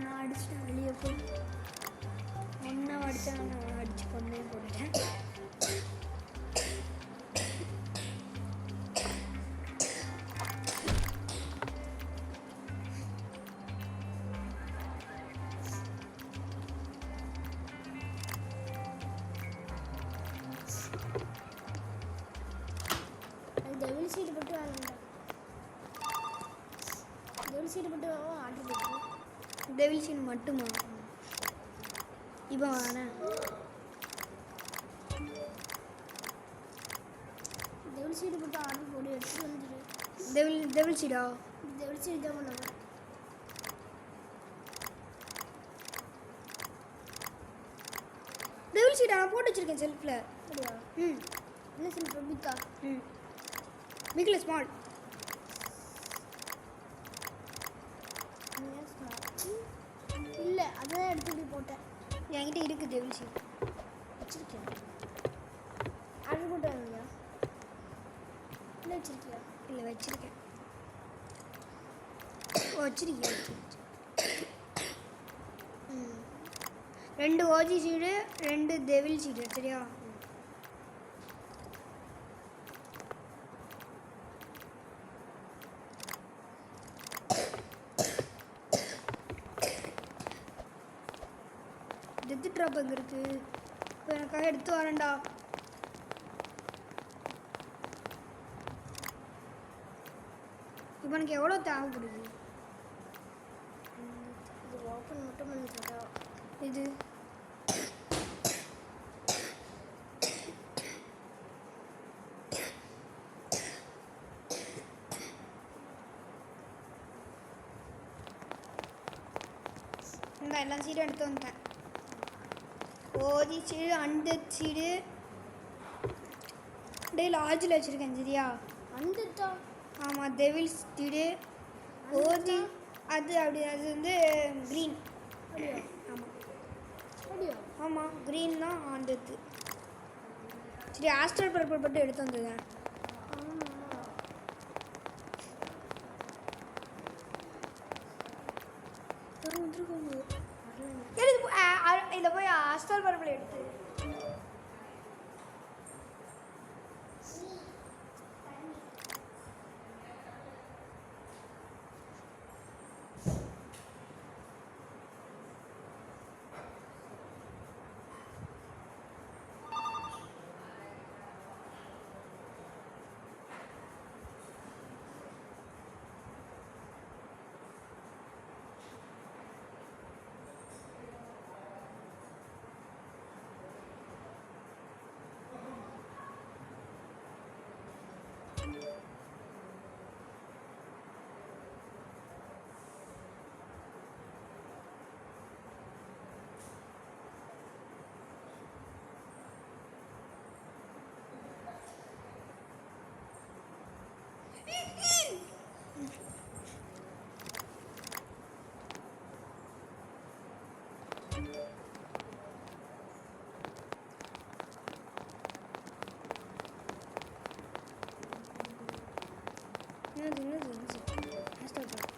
நான் அடிச்சிட்டேன் வெளியே போய். ஒன்றா அடித்தேன், நான் அடித்து கொண்டே போட்டேன். டெவில் சீடு போட்டு வாங்கிட்டேன். டெவில் சீடு போட்டு ஆர்டர் போட்டு. டெவில் சீன் மட்டுமா? இப்போ வரேன். டெவில் சீடு போட்டு ஆர்டர் போட்டு எடுத்துட்டு வந்துடு. டெவில் சீடா? டெவில் சீடு தான் பண்ணுவேன். டெவில் சீடா நான் போட்டு வச்சிருக்கேன் செல்ஃபில். அப்படியா? ம் என்ன சொல்லி பப்ளிக்கா? ம் பிகில் ஸ்மால். இல்லை அதான் எடுத்து இப்படி போட்டேன். என்கிட்ட இருக்குது டெவில் சீட். வச்சிருக்கேன். ஆர்டர் போட்டு வாங்கியா? இல்லை வச்சிருக்கியா? இல்லை வச்சிருக்கேன். வச்சிருக்கீங்க 2 ஓஜி சீடு 2 டெவில் சீடு சரியா? டெத் ட்ராப் அங்கே இருக்கு. இப்போ எனக்காக எடுத்து வரேன்டா. இப்போ எனக்கு எவ்வளோ தேவைப்படுது? இது ஓப்பன் மட்டும் பண்ணிட்டா இது இந்த எல்லா சீடும் எடுத்து வந்தேன். ஓஜி சீடு அண்டு சீடு டே லார்ஜில் வச்சுருக்கேன் சரியா? வந்துட்டா ஆமாம் டெவில் சீடு ஓஜி அது அப்படி அது வந்து க்ரீன். அப்படியா? ஆமாம் அப்படியா? ஆமாம் க்ரீன் தான் ஆண்டது. சரி ஆஸ்ட்ரல் பர்பிள் மட்டும் எடுத்து வந்ததுங்க. இதில் போய் ஆஸ்ட்ரல் பர்பிள் எடுத்து என்னது ஆஸ்ட்ரல் பர்பிள்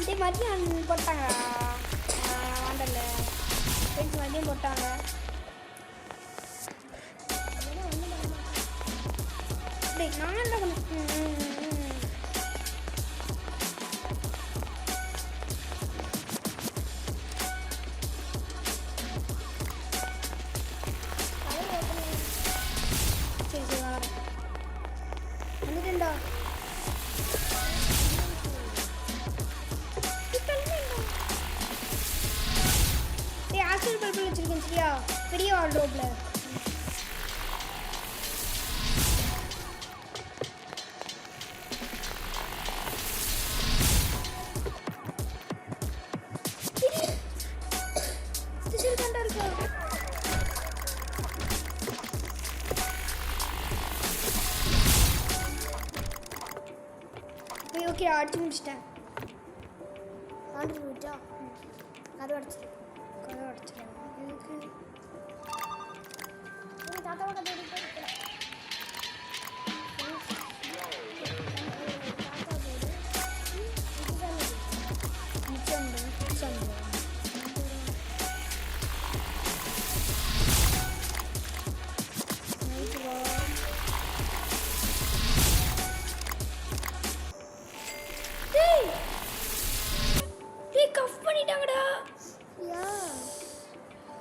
இதே மதியம் போட்டாங்களா? வாண்டல ஃப்ரெண்ட்ஸ் மதியம் போட்டாங்க. டேய் நான் என்ன பண்ணேன்? சரி சரி வரேன். வந்துட்டேன்டா. டேய் ஆஸ்ட்ரல் பர்பிள் வச்சிருக்கேன் சரியா? பெரிய வார்ட்ரோப்ல ஓகே அடிச்சு முடிச்சிட்டேன். ஆண்டு விட்டா கதை அடிச்சு கதை அடிச்சிட்டேன். இதுக்கு தாத்தாவை கதை அடிக்க மிச்சம் கஃப் பண்ணிட்டாங்கடா.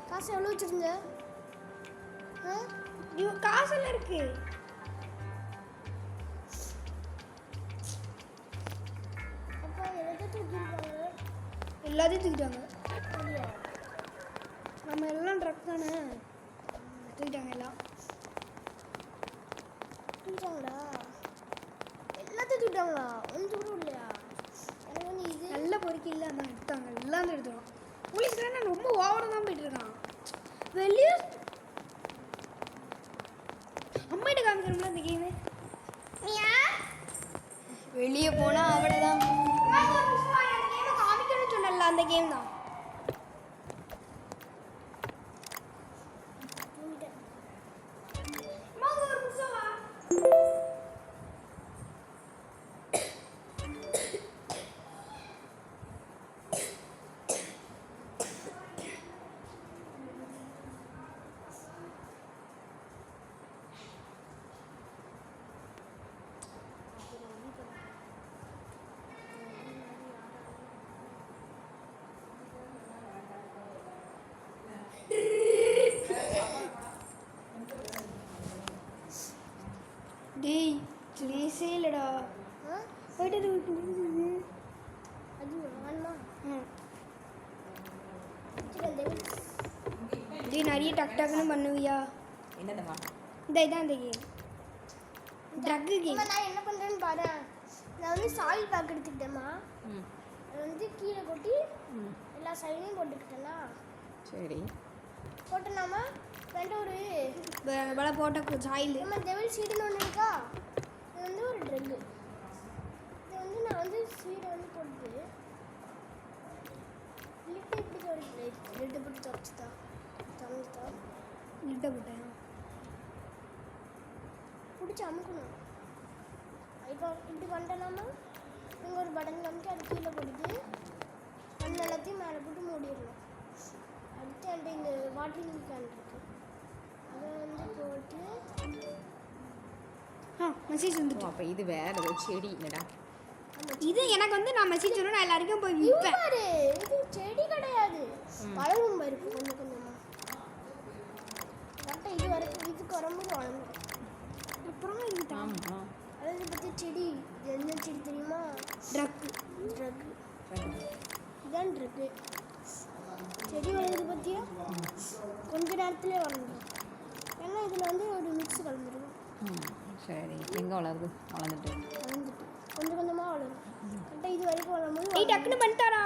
காசு எவ்வளோ வச்சுருந்த? காசெல்லாம் இருக்கு. அப்போ எல்லாத்தையும் தூக்கிருக்காங்க. எல்லாத்தையும் தூக்கிட்டாங்க. நம்ம எல்லாம் ட்ரக் தானே தூக்கிட்டாங்க. எல்லாம் தூக்கிட்டாங்களா? எல்லாத்தையும் தூக்கிட்டாங்களா? ஒன்று கூட இல்லையா? எனக்கு வந்து இது நல்ல பொறுக்கி இல்லை அந்த எடுத்தாங்க. எல்லாம் எடுத்துடும். உங்களுக்கு நான் ரொம்ப ஓவரம் தான் போயிட்டு இருக்கான். வெளியே அம்மாட்ட காமிக்கிறோம்ல இந்த கேமு. வெளியே போனால் அவ்வளோதான். காமிக்கணும்னு சொன்னல அந்த கேம் தான். டேய் ப்ளீஸே இல்லைடா. போயிட்டு அது வேணுமா டேய் நிறைய டக் டக்குன்னு பண்ணுவியா? என்னதுமா? இதான் இந்த கேம், ட்ரக்கு கேம். நான் என்ன பண்ணுறேன்னு பாரு. நான் வந்து சாயில் பேக் எடுத்துக்கிட்டேம்மா. அதை வந்து கீழே கொட்டி எல்லா சைடையும் போட்டுக்கிட்டேன்னா. சரி போட்டேனாமா ரெண்டு ஒரு வலை போட்ட சாயில். நம்ம டெவில் சீடுன்னு ஒன்று இருக்கா, இது வந்து ஒரு ட்ரக்கு. இது வந்து நான் வந்து சீடை வந்து போட்டு லிட்டை இப்படி தொடச்சு லிட்டை போட்டு தொடச்சுதா தொடச்சுதா லிட்டை போட்டேன் பிடிச்சி அமுக்கணும். இப்போ இப்படி பண்ணிட்டேனாமா இங்கே ஒரு பட்டன் காமிக்க அது கீழே போட்டுட்டு மண் எல்லாத்தையும் மேலே போட்டு மூடிடணும். அடுத்து என்கிட்ட இந்த வாட்டரிங் கேன் இருக்குது, அதை வந்து போட்டு மெசேஜ் வந்துட்டு. அப்போ இது வேற ஏதோ செடி இல்லைடா. இது எனக்கு வந்து நான் மெசேஜ் வரும், நான் எல்லாருக்கும் போய் இது விற்பேன். பாரு, இது செடி கிடையாது, வளரும் பாரு கொஞ்சம் கொஞ்சமா. கரெக்டாக இது வரைக்கும் இதுக்கு வரும்போது வளரும். அப்புறம் இது தான் ஆமாம் அதாவது பற்றி செடி, இது என்ன செடி தெரியுமா? ட்ரக்கு. ட்ரக்கு, இதான் ட்ரக்கு. செடி வளருது பார்த்தியா, கொஞ்ச நேரத்துலேயே வளர்ந்துடும். ஏன்னா இதில் வந்து ஒரு மிக்ஸ் கலந்துருக்கும். சரி எங்கே வளருது? வளர்ந்துட்டு கொஞ்சம் கொஞ்சமாக வளரும். கரெக்டாக இது வரைக்கும் வளரும்போது ஏய் டக்குன்னு பண்ணிட்டாரா?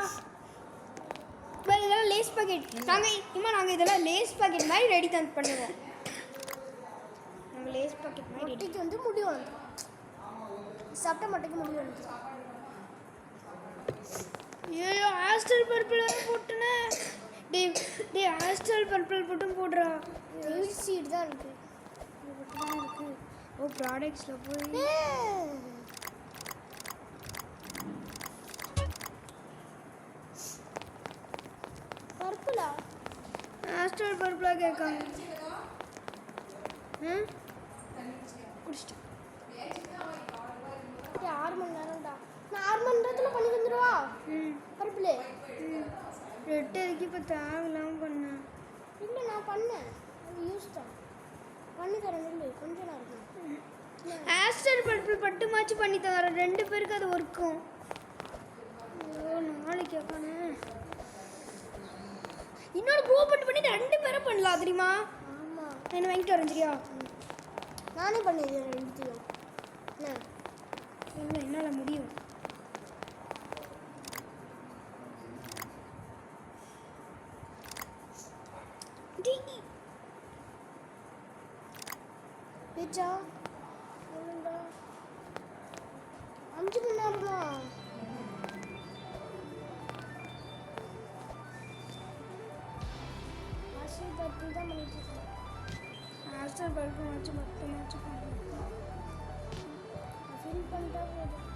இப்போ இதெல்லாம் லேஸ் பாக்கெட். நாங்கள் இதெல்லாம் லேஸ் பாக்கெட் மாதிரி ரெடி தான் பண்ணுவோம். நாங்கள் லேஸ் பாக்கெட் மாதிரி ரெடி. மொட்டைக்கு வந்து முடி வளர்ந்துடும். சாப்பிட்ட மொட்டைக்கு முடி வளர்ந்துடும். ஐயோ ஹாஸ்டல் பர்பிள் போட்டுனே. டே ஹாஸ்டல் பர்பிள் போட்டும் போடுறா. சீட் தான் இருக்குது. இது மட்டும் தான் இருக்குது. ஓ ப்ராடக்ட்ஸில் போய் பர்பிளா ஹாஸ்டல் பர்பிளாக கேட்காங்க. குடிச்சிட்டேன். 6 மணி நேரம்டா. நான் 6 மணி நேரத்தில் பண்ணி தந்துடுவா பர்பிளே. ரெட்டு இருக்கு இப்போ தேவையில்லாமல் பண்ணேன். இல்லை நான் பண்ணேன், அது யூஸ் தான் பண்ணி தரேன். இல்லை கொஞ்சம் நேரம் ஹாஸ்டல் பர்பிள் பட்டு மாச்சு பண்ணி தரேன். 2 பேருக்கு அது ஒர்க்கும். ஐயோ நாளைக்கு கேட்கானே. இன்னொரு ப்ரோ பண்ணி 2 பேரும் பண்ணலாம் தெரியுமா? ஆமாம், என்ன வாங்கிட்டு வரேன் சரியா? நானே பண்ணிடுறேன் ரெண்டுத்தையும். என்ன இல்லை என்னால் முடியும். பேச்சா என்னடா 5 மணி நேரமா? ஆசீர்வாத் தான் பண்ணிட்டு இருக்கேன். ஹாஸ்டல் பர்பிள் மாச்சு மொத்தமாச்சு பண்ணுறேன். ஃபீல் பண்ணிட்டா போதும்.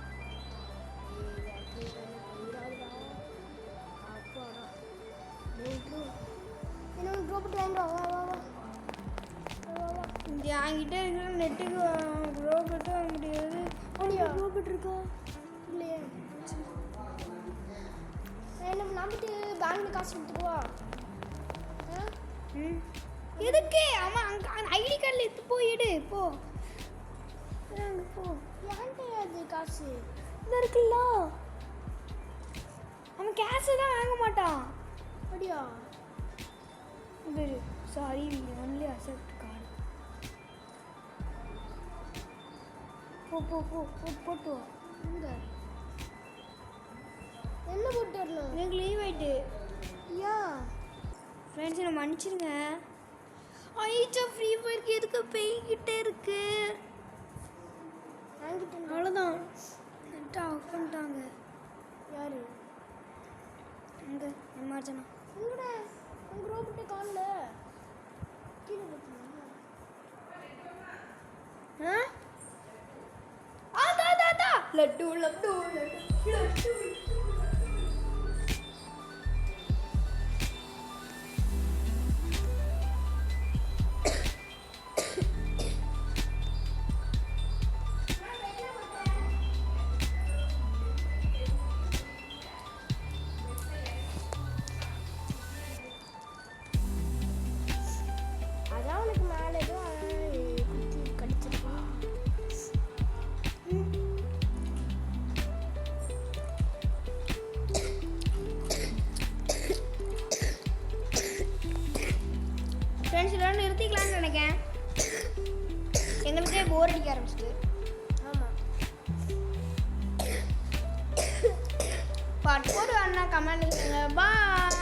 அப்பாடா என்ன ட்ரோ போட்டு வாங்கிட்டு வா வா வா வா வா. இந்த என்கிட்ட இருக்கிற நெட்டுக்கு ப்ரோ கட்ட வாங்க முடியாது. அப்படியா? ப்ரோ கட் இருக்கா? இல்லையே. என்ன நம்பிட்டு பேங்க்ல காசு கொடுத்துருவா? எதுக்கு? அவன் அங்கே ஐடி கார்டில் எடுத்து போய் எடு போ. அங்கே போ. ஏன்ட்ட அது காசு இது இருக்குல்ல, அவன் கேஷை தான் வாங்க மாட்டான். அப்படியா? இது சாரி ஒன்லி அக்செப்ட் கார்டு. போ போ போ போட்டு வா. இங்க என்ன போட்டு வரணும்? எனக்கு லீவ் ஆயிட்டு. ஏன்? ஃப்ரெண்ட்ஸ் என்னை மன்னிச்சிருங்க. ஐச்சா ஃப்ரீ ஃபயருக்கு எதுக்கு போய்கிட்டே இருக்கு? வாங்கிட்டு அவ்வளோதான் அர்ச்சனா உங்களோட உங்கள் ரோபோட்டை காணல கீழே போட்டுருங்க. லட்டு லட்டு லட்டு லட்டு அதான் உனக்கு மேலே ஏதோ குத்தி கடிச்சிருக்கோம். ஃப்ரெண்ட்ஸ் இதோட நிறுத்திக்கலாம்னு நினைக்கிறேன். எங்களுக்கே போர் அடிக்க ஆரம்பிச்சிட்டு. ஆமாம். பார்ட் 4 வேணா கமெண்ட் பண்ணுங்க. பாய்.